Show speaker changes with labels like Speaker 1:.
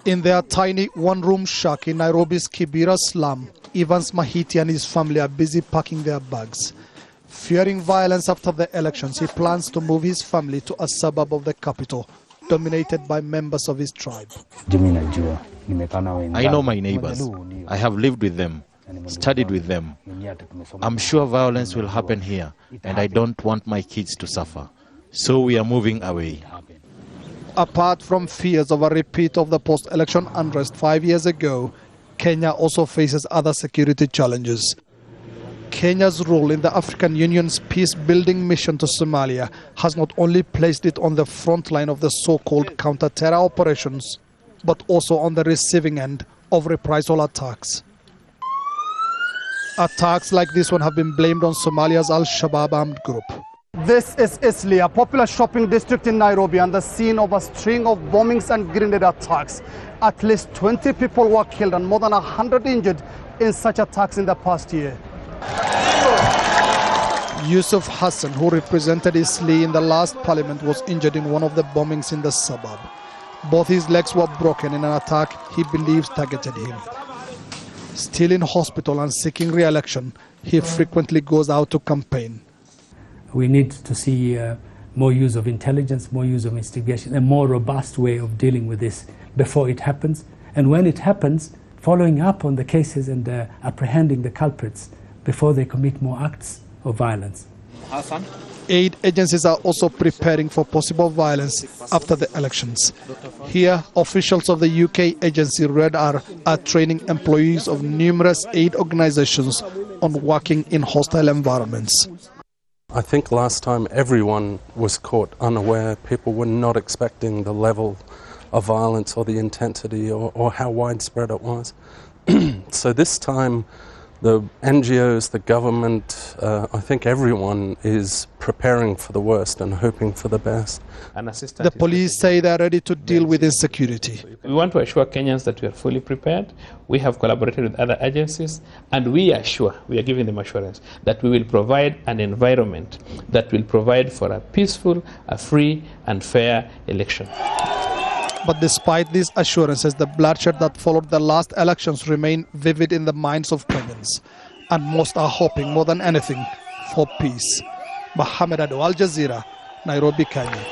Speaker 1: In their tiny one-room shack in Nairobi's Kibera slum, Evans MAHITI and his family are busy packing their bags. Fearing violence after the elections, he plans to move his family to a suburb of the capital, dominated by members of his tribe.
Speaker 2: I know my neighbors. I have lived with them, studied with them. I'm sure violence will happen here, and I don't want my kids to suffer. So we are moving away.
Speaker 1: Apart from fears of a repeat of the post-election unrest 5 years ago, Kenya also faces other security challenges. Kenya's role in the African Union's peace-building mission to Somalia has not only placed it on the front line of the so-called counter-terror operations, but also on the receiving end of reprisal attacks. Attacks like this one have been blamed on Somalia's Al-Shabaab armed group. This is Isli, a popular shopping district in Nairobi, and the scene of a string of bombings and grenade attacks. At least 20 people were killed and more than 100 injured in such attacks in the past year. YUSUF HASSAN, who represented Isli in the last parliament, was injured in one of the bombings in the suburb. Both his legs were broken in an attack he believes targeted him. Still in hospital and seeking re-election, he frequently goes out to campaign.
Speaker 3: We need to see more use of intelligence, more use of investigation, a more robust way of dealing with this before it happens. And when it happens, following up on the cases and apprehending the culprits before they commit more acts of violence.
Speaker 1: Aid agencies are also preparing for possible violence after the elections. Here, officials of the UK agency REDR are training employees of numerous aid organizations on working in hostile environments.
Speaker 4: I think last time everyone was caught unaware. People were not expecting the level of violence or the intensity or how widespread it was. So this time, the NGOs, the government, I think everyone is preparing for the worst and hoping for the best.
Speaker 1: The police say they are ready to deal with insecurity.
Speaker 5: We want to assure Kenyans that we are fully prepared. We have collaborated with other agencies, and we are giving them assurance that we will provide an environment that will provide for a peaceful, a free and fair election.
Speaker 1: But despite these assurances, the bloodshed that followed the last elections remain vivid in the minds of Kenyans, and most are hoping more than anything for peace. Mohammed, Adow, Jazeera, Nairobi, Kenya.